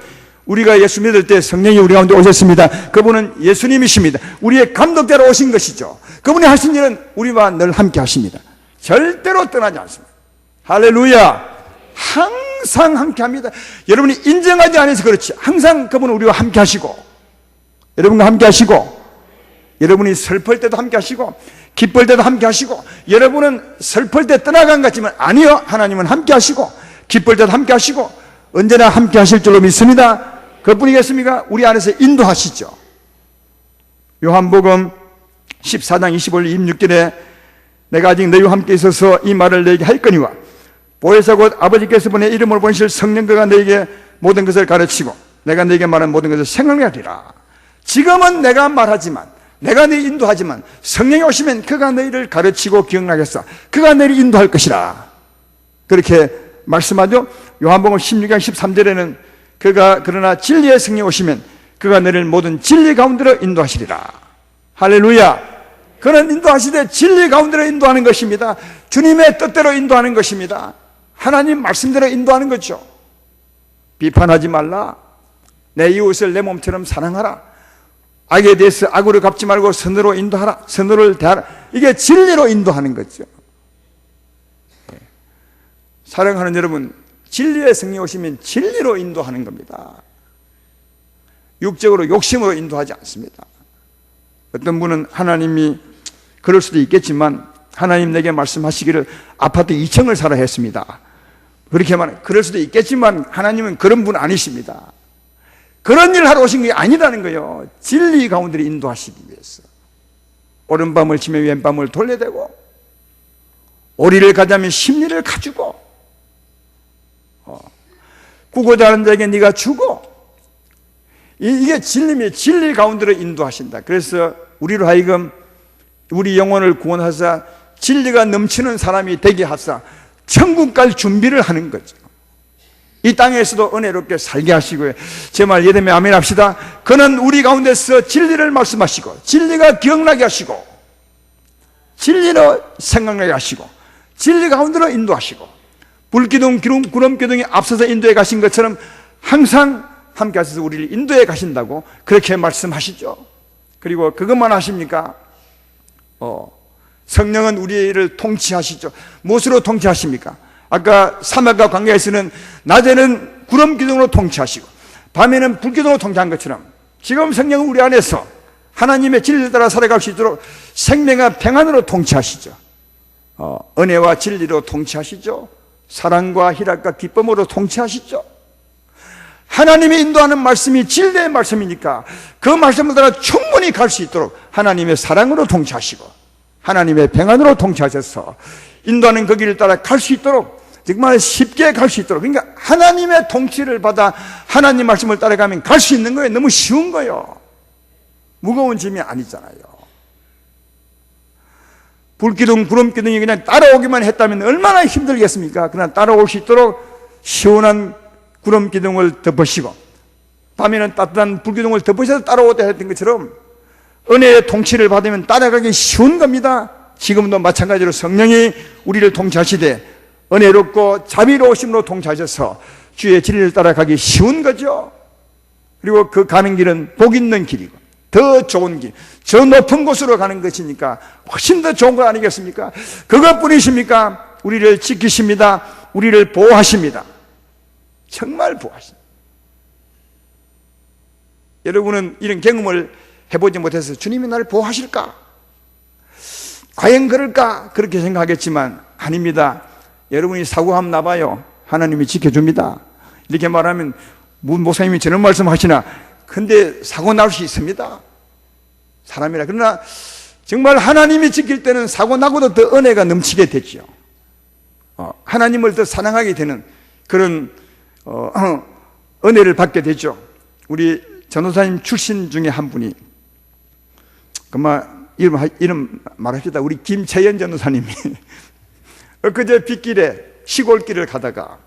우리가 예수 믿을 때 성령이 우리 가운데 오셨습니다. 그분은 예수님이십니다. 우리의 감독자로 오신 것이죠. 그분이 하신 일은 우리와 늘 함께 하십니다. 절대로 떠나지 않습니다. 할렐루야. 항상 함께 합니다. 여러분이 인정하지 않아서 그렇지, 항상 그분은 우리와 함께 하시고, 여러분과 함께 하시고, 여러분이 슬플 때도 함께 하시고, 기쁠 때도 함께 하시고, 여러분은 슬플 때 떠나간 것 같지만 아니요, 하나님은 함께 하시고 기쁠 때도 함께 하시고 언제나 함께 하실 줄로 믿습니다. 그뿐이겠습니까? 우리 안에서 인도하시죠. 요한복음 14장 25절 26절에 내가 아직 너희와 함께 있어서 이 말을 너희에게 할 거니와 보혜사 곧 아버지께서 보내 이름으로 보내실 성령께가 너희에게 모든 것을 가르치고 내가 너희에게 말한 모든 것을 생각나게 하리라. 지금은 내가 말하지만, 내가 너희 인도하지만 성령이 오시면 그가 너희를 가르치고 기억나겠어. 그가 너희를 인도할 것이라. 그렇게 말씀하죠. 요한복음 16장 13절에는 그가 그러나 진리의 성령이 오시면 그가 너희를 모든 진리 가운데로 인도하시리라. 할렐루야. 그는 인도하시되 진리 가운데로 인도하는 것입니다. 주님의 뜻대로 인도하는 것입니다. 하나님 말씀대로 인도하는 거죠. 비판하지 말라. 내 이웃을 내 몸처럼 사랑하라. 악에 대해서 악으로 갚지 말고 선으로 인도하라. 선으로 대하라. 이게 진리로 인도하는 거죠. 사랑하는 여러분, 진리의 성령 오시면 진리로 인도하는 겁니다. 육적으로 욕심으로 인도하지 않습니다. 어떤 분은 하나님이 그럴 수도 있겠지만 하나님 내게 말씀하시기를 아파트 2층을 사라 했습니다. 그렇게 말해. 그럴 수도 있겠지만 하나님은 그런 분 아니십니다. 그런 일 하러 오신 게 아니라는 거예요. 진리 가운데 인도하시기 위해서. 오른밤을 치며 왼밤을 돌려대고, 오리를 가자면 심리를 가지고, 구고자 하는 자에게 네가 주고, 이게 진리입니다. 진리 가운데로 인도하신다. 그래서 우리로 하여금 우리 영혼을 구원하사 진리가 넘치는 사람이 되게 하사 천국 갈 준비를 하는 거죠. 이 땅에서도 은혜롭게 살게 하시고요. 제 말 예대면 아멘 합시다. 그는 우리 가운데서 진리를 말씀하시고, 진리가 기억나게 하시고, 진리로 생각나게 하시고, 진리 가운데로 인도하시고, 불기둥, 구름기둥이 앞서서 인도해 가신 것처럼 항상 함께 하셔서 우리를 인도해 가신다고 그렇게 말씀하시죠. 그리고 그것만 하십니까? 성령은 우리를 통치하시죠. 무엇으로 통치하십니까? 아까 사막과 광야에서는 낮에는 구름기둥으로 통치하시고 밤에는 불기둥으로 통치한 것처럼 지금 성령은 우리 안에서 하나님의 진리를 따라 살아갈 수 있도록 생명과 평안으로 통치하시죠. 은혜와 진리로 통치하시죠. 사랑과 희락과 기쁨으로 통치하시죠. 하나님이 인도하는 말씀이 진리의 말씀이니까 그 말씀을 따라 충분히 갈 수 있도록 하나님의 사랑으로 통치하시고 하나님의 평안으로 통치하셔서 인도하는 그 길을 따라 갈 수 있도록 정말 쉽게 갈 수 있도록, 그러니까 하나님의 통치를 받아 하나님 말씀을 따라가면 갈 수 있는 거예요. 너무 쉬운 거예요. 무거운 짐이 아니잖아요. 불기둥, 구름기둥이 그냥 따라오기만 했다면 얼마나 힘들겠습니까? 그러나 따라올 수 있도록 시원한 구름기둥을 덮으시고 밤에는 따뜻한 불기둥을 덮으셔서 따라오다 했던 것처럼 은혜의 통치를 받으면 따라가기 쉬운 겁니다. 지금도 마찬가지로 성령이 우리를 통치하시되 은혜롭고 자비로우심으로 통치하셔서 주의 진리를 따라가기 쉬운 거죠. 그리고 그 가는 길은 복 있는 길이고 더 좋은 길, 저 높은 곳으로 가는 것이니까 훨씬 더 좋은 거 아니겠습니까? 그것뿐이십니까? 우리를 지키십니다. 우리를 보호하십니다. 정말 보호하십니다. 여러분은 이런 경험을 해보지 못해서 주님이 나를 보호하실까? 과연 그럴까? 그렇게 생각하겠지만 아닙니다. 여러분이 사고하면 나봐요. 하나님이 지켜줍니다. 이렇게 말하면 목사님이 저런 말씀하시나? 근데 사고 날 수 있습니다. 사람이라. 그러나 정말 하나님이 지킬 때는 사고 나고도 더 은혜가 넘치게 되죠. 하나님을 더 사랑하게 되는 그런 은혜를 받게 되죠. 우리 전도사님 출신 중에 한 분이 그만 이름 말합시다. 우리 김채연 전도사님이 엊그제 빗길에 시골길을 가다가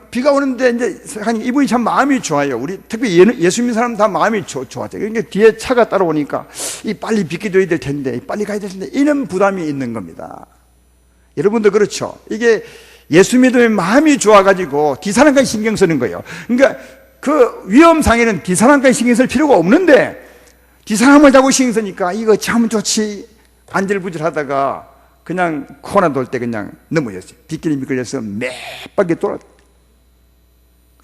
비가 오는데 이제 이분이 참 마음이 좋아요. 우리 특히 예수 믿는 사람 다 마음이 좋았죠. 그러니까 뒤에 차가 따라오니까 빨리 비켜줘야 될 텐데, 빨리 가야 될 텐데 이런 부담이 있는 겁니다. 여러분도 그렇죠. 이게 예수 믿으면 마음이 좋아가지고 뒷사람까지 신경 쓰는 거예요. 그러니까 그 위험상에는 뒷사람까지 신경 쓸 필요가 없는데 뒷사람을 자꾸 신경 쓰니까 이거 참 좋지 안절부절하다가 그냥 코나 돌 때 그냥 넘어졌어요. 빗길이 미끌려서 몇 바퀴 돌아.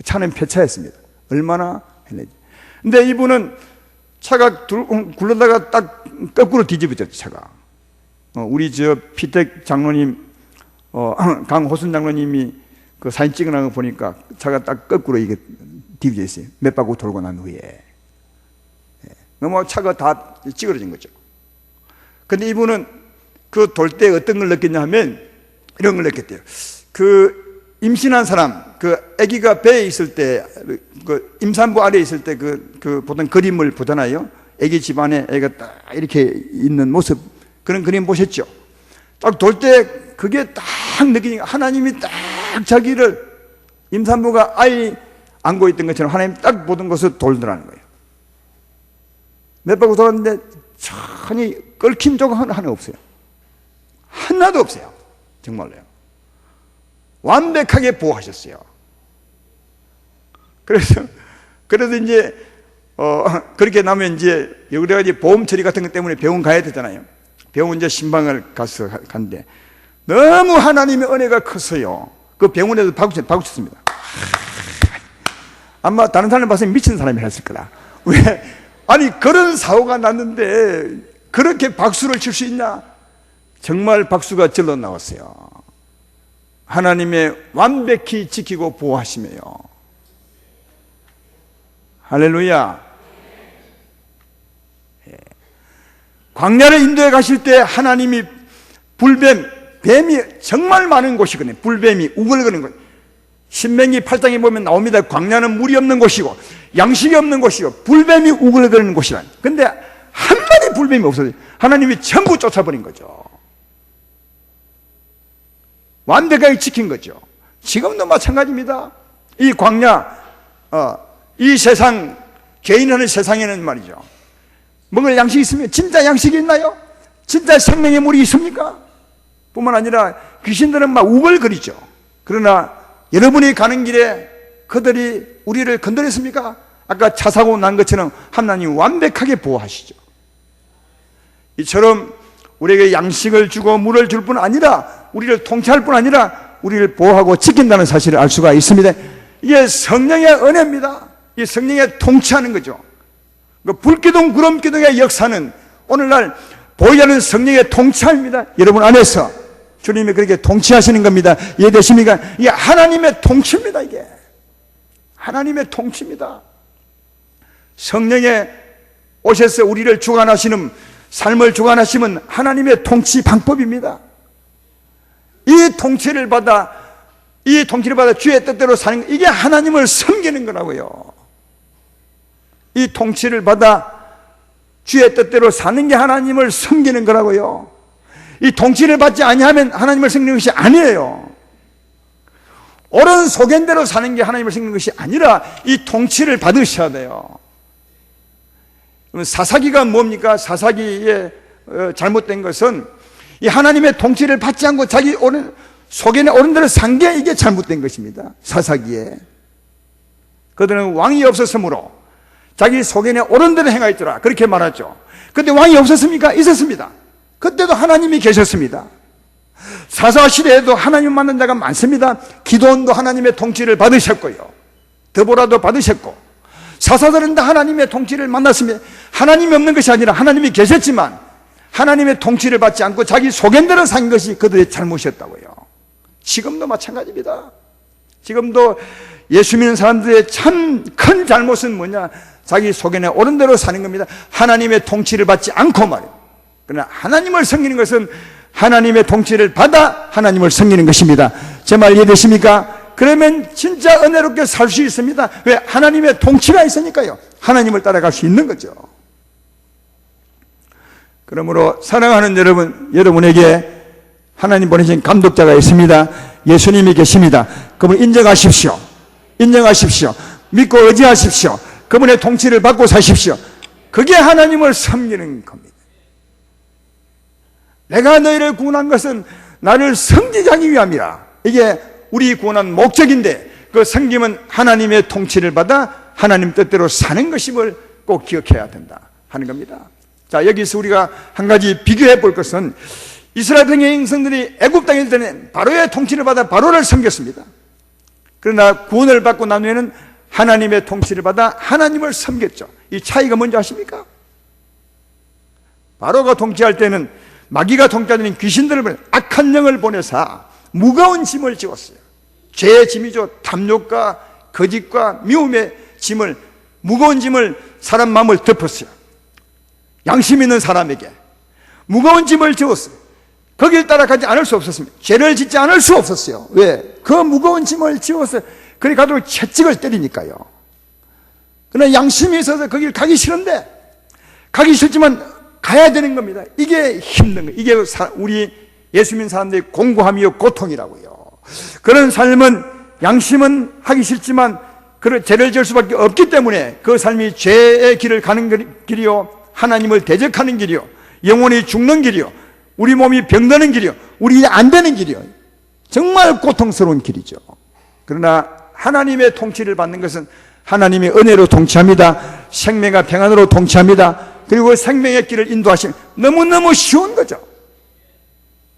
차는 폐차였습니다. 얼마나 했는지. 근데 이분은 차가 굴러다가 딱 거꾸로 뒤집어졌죠, 차가. 우리 저 피택 장로님, 강호순 장로님이 그 사진 찍어놓은 거 보니까 차가 딱 거꾸로 이게 뒤집어져 있어요. 몇 바퀴 돌고 난 후에. 너무 차가 다 찌그러진 거죠. 근데 이분은 그 돌 때 어떤 걸 느꼈냐 하면 이런 걸 느꼈대요. 그 임신한 사람, 그 아기가 배에 있을 때, 그 임산부 아래에 있을 때 그 보통 그림을 보잖아요. 아기 집안에 애가 딱 이렇게 있는 모습, 그런 그림 보셨죠? 딱 돌 때 그게 딱 느끼니까 하나님이 딱 자기를 임산부가 아이 안고 있던 것처럼 하나님 딱 보던 것을 돌더라는 거예요. 몇 바퀴 돌았는데 천히 끓긴 적 하나 없어요. 하나도 없어요. 정말로요. 완벽하게 보호하셨어요. 그래서 이제 그렇게 나면 이제 여러 가지 보험 처리 같은 것 때문에 병원 가야 되잖아요. 병원 이제 신방을 간데 너무 하나님의 은혜가 컸어요. 그 병원에서 박수 쳤습니다. 아마 다른 사람 봤으면 미친 사람이 했을 거다. 왜? 아니 그런 사고가 났는데 그렇게 박수를 칠 수 있나? 정말 박수가 절로 나왔어요. 하나님의 완벽히 지키고 보호하시며요. 할렐루야. 광야를 인도해 가실 때 하나님이 뱀이 정말 많은 곳이거든요. 불뱀이 우글거리는 곳. 신명기 8장에 보면 나옵니다. 광야는 물이 없는 곳이고 양식이 없는 곳이고 불뱀이 우글거리는 곳이란. 근데 한 마리 불뱀이 없어요. 하나님이 전부 쫓아버린 거죠. 완벽하게 지킨 거죠. 지금도 마찬가지입니다. 이 광야, 이 세상, 개인하는 세상에는 말이죠. 먹을 양식이 있으면 진짜 양식이 있나요? 진짜 생명의 물이 있습니까? 뿐만 아니라 귀신들은 막 우글거리죠. 그러나 여러분이 가는 길에 그들이 우리를 건드렸습니까? 아까 차 사고 난 것처럼 하나님 완벽하게 보호하시죠. 이처럼 우리에게 양식을 주고 물을 줄 뿐 아니라 우리를 통치할 뿐 아니라 우리를 보호하고 지킨다는 사실을 알 수가 있습니다. 이게 성령의 은혜입니다. 이 성령의 통치하는 거죠. 그 불기둥 구름기둥의 역사는 오늘날 보이지 않는 성령의 통치입니다. 여러분 안에서 주님이 그렇게 통치하시는 겁니다. 이해되십니까? 이게 하나님의 통치입니다. 이게 하나님의 통치입니다. 성령의 오셔서 우리를 주관하시는 삶을 주관하시면 하나님의 통치 방법입니다. 이 통치를 받아 주의 뜻대로 사는 이게 하나님을 섬기는 거라고요. 이 통치를 받아 주의 뜻대로 사는 게 하나님을 섬기는 거라고요. 이 통치를 받지 아니하면 하나님을 섬기는 것이 아니에요. 옳은 소견대로 사는 게 하나님을 섬기는 것이 아니라 이 통치를 받으셔야 돼요. 사사기가 뭡니까? 사사기의 잘못된 것은 이 하나님의 통치를 받지 않고 자기 소견에 옳은 대로 산 게 이게 잘못된 것입니다. 사사기에 그들은 왕이 없었으므로 자기 소견에 옳은 대로 행하였더라 그렇게 말하죠. 그런데 왕이 없었습니까? 있었습니다. 그때도 하나님이 계셨습니다. 사사 시대에도 하나님 만난 자가 많습니다. 기도원도 하나님의 통치를 받으셨고요, 드보라도 받으셨고, 사사들은 다 하나님의 통치를 만났습니다. 하나님이 없는 것이 아니라 하나님이 계셨지만 하나님의 통치를 받지 않고 자기 소견대로 산 것이 그들의 잘못이었다고요. 지금도 마찬가지입니다. 지금도 예수 믿는 사람들의 참 큰 잘못은 뭐냐? 자기 소견에 옳은 대로 사는 겁니다. 하나님의 통치를 받지 않고 말이에요. 그러나 하나님을 섬기는 것은 하나님의 통치를 받아 하나님을 섬기는 것입니다. 제 말 이해되십니까? 그러면 진짜 은혜롭게 살 수 있습니다. 왜? 하나님의 통치가 있으니까요. 하나님을 따라갈 수 있는 거죠. 그러므로 사랑하는 여러분에게 하나님 보내신 감독자가 있습니다. 예수님이 계십니다. 그분 인정하십시오. 믿고 의지하십시오. 그분의 통치를 받고 사십시오. 그게 하나님을 섬기는 겁니다. 내가 너희를 구원한 것은 나를 섬기게 하기 위함이라. 이게 우리 구원한 목적인데 그 섬김은 하나님의 통치를 받아 하나님 뜻대로 사는 것임을 꼭 기억해야 된다 하는 겁니다. 자, 여기서 우리가 한 가지 비교해 볼 것은 이스라엘 백성들이 애굽 땅에 있을 때는 바로의 통치를 받아 바로를 섬겼습니다. 그러나 구원을 받고 난 후에는 하나님의 통치를 받아 하나님을 섬겼죠. 이 차이가 뭔지 아십니까? 바로가 통치할 때는 마귀가 통치하는 귀신들을 악한 영을 보내사 무거운 짐을 지웠어요. 죄의 짐이죠. 탐욕과 거짓과 미움의 짐을, 무거운 짐을 사람 마음을 덮었어요. 양심 있는 사람에게 무거운 짐을 지웠어요. 거길 따라가지 않을 수 없었습니다. 죄를 짓지 않을 수 없었어요. 왜? 그 무거운 짐을 지웠어요. 그리 가도 채찍을 때리니까요. 그러나 양심이 있어서 거길 가기 싫은데, 가기 싫지만 가야 되는 겁니다. 이게 힘든 거예요. 이게 우리 예수 믿는 사람들의 공고함이요 고통이라고요. 그런 삶은, 양심은 하기 싫지만 그 죄를 지을 수밖에 없기 때문에 그 삶이 죄의 길을 가는 길이요 하나님을 대적하는 길이요, 영혼이 죽는 길이요, 우리 몸이 병드는 길이요, 우리 안 되는 길이요. 정말 고통스러운 길이죠. 그러나 하나님의 통치를 받는 것은 하나님의 은혜로 통치합니다. 생명과 평안으로 통치합니다. 그리고 생명의 길을 인도하시면 너무너무 쉬운 거죠.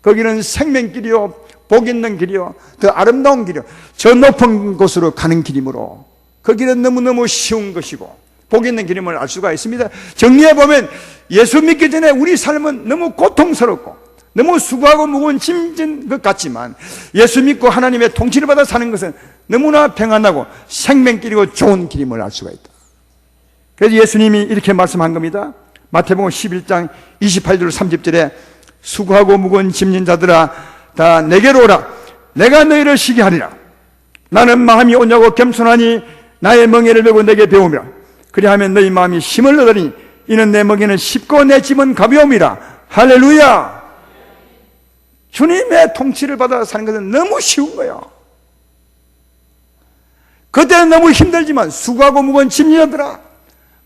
거기는 생명길이요, 복 있는 길이요, 더 아름다운 길이요, 저 높은 곳으로 가는 길이므로 거기는 너무너무 쉬운 것이고 복 있는 길임을 알 수가 있습니다. 정리해보면 예수 믿기 전에 우리 삶은 너무 고통스럽고 너무 수고하고 무거운 짐진 것 같지만 예수 믿고 하나님의 통치를 받아 사는 것은 너무나 평안하고 생명길이고 좋은 길임을 알 수가 있다. 그래서 예수님이 이렇게 말씀한 겁니다. 마태복음 11장 28절 30절에 수고하고 무거운 짐진 자들아 다 내게로 오라. 내가 너희를 쉬게 하리라. 나는 마음이 온유하고 겸손하니 나의 멍에를 메고 내게 배우미라. 그리하면 너희 마음이 힘을 얻으니 이는 내 멍에는 쉽고 내 짐은 가벼움이라. 할렐루야. 주님의 통치를 받아 사는 것은 너무 쉬운 거예요. 그때는 너무 힘들지만 수고하고 무거운 짐진자들아,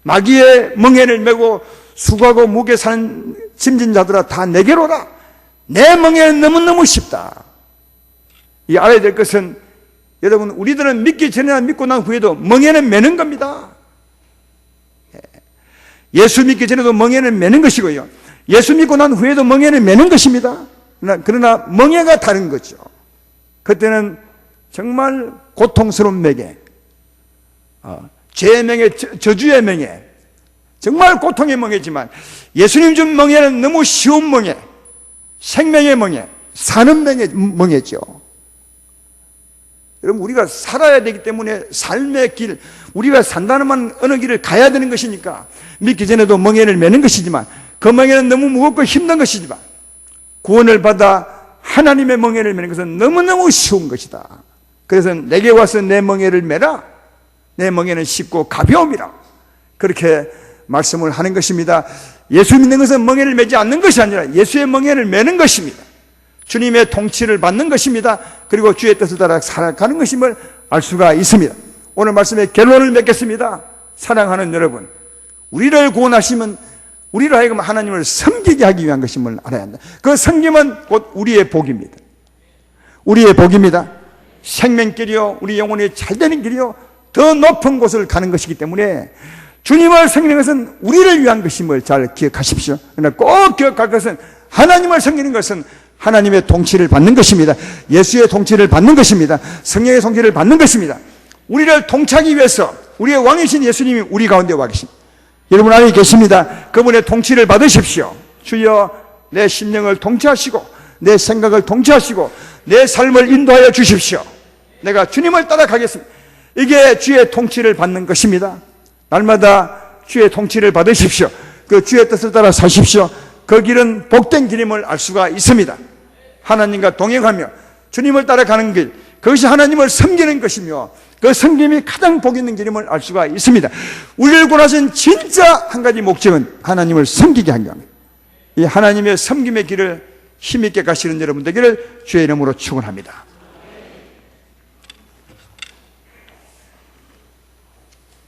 마귀의 멍에를 메고 수고하고 무게 사는 짐진자들아 다 내게로 오라. 내 멍에는 너무너무 쉽다. 이 알아야 될 것은 여러분, 우리들은 믿기 전이나 믿고 난 후에도 멍에는 매는 겁니다. 예수 믿기 전에도 멍에는 매는 것이고요, 예수 믿고 난 후에도 멍에는 매는 것입니다. 그러나 멍에가 다른 거죠. 그때는 정말 고통스러운 멍에, 죄의 멍에, 저주의 멍에, 정말 고통의 멍에지만 예수님 준 멍에는 너무 쉬운 멍에, 생명의 멍에, 사는 멍에죠. 여러분, 우리가 살아야 되기 때문에 삶의 길, 우리가 산다는 어느 길을 가야 되는 것이니까 믿기 전에도 멍에를 매는 것이지만 그 멍에는 너무 무겁고 힘든 것이지만 구원을 받아 하나님의 멍에를 매는 것은 너무너무 쉬운 것이다. 그래서 내게 와서 내 멍에를 매라. 내 멍에는 쉽고 가벼움이라. 그렇게 말씀을 하는 것입니다. 예수 믿는 것은 멍에를 매지 않는 것이 아니라 예수의 멍에를 매는 것입니다. 주님의 통치를 받는 것입니다. 그리고 주의 뜻을 따라 살아가는 것임을 알 수가 있습니다. 오늘 말씀의 결론을 맺겠습니다. 사랑하는 여러분, 우리를 구원하시면 우리로 하여금 하나님을 섬기게 하기 위한 것임을 알아야 한다. 그 섬김은 곧 우리의 복입니다. 우리의 복입니다. 생명길이요, 우리 영혼이 잘되는 길이요, 더 높은 곳을 가는 것이기 때문에 주님을 섬기는 것은 우리를 위한 것임을 잘 기억하십시오. 그러나 꼭 기억할 것은 하나님을 섬기는 것은 하나님의 통치를 받는 것입니다. 예수의 통치를 받는 것입니다. 성령의 통치를 받는 것입니다. 우리를 통치하기 위해서 우리의 왕이신 예수님이 우리 가운데 와 계십니다. 여러분 안에 계십니다. 그분의 통치를 받으십시오. 주여, 내 심령을 통치하시고 내 생각을 통치하시고 내 삶을 인도하여 주십시오. 내가 주님을 따라가겠습니다. 이게 주의 통치를 받는 것입니다. 날마다 주의 통치를 받으십시오. 그 주의 뜻을 따라 사십시오. 그 길은 복된 길임을 알 수가 있습니다. 하나님과 동행하며 주님을 따라가는 길, 그것이 하나님을 섬기는 것이며 그 섬김이 가장 복 있는 길임을 알 수가 있습니다. 우리를 구원하신 진짜 한 가지 목적은 하나님을 섬기게 한 겁니다. 이 하나님의 섬김의 길을 힘있게 가시는 여러분 되기를 주의 이름으로 축원합니다.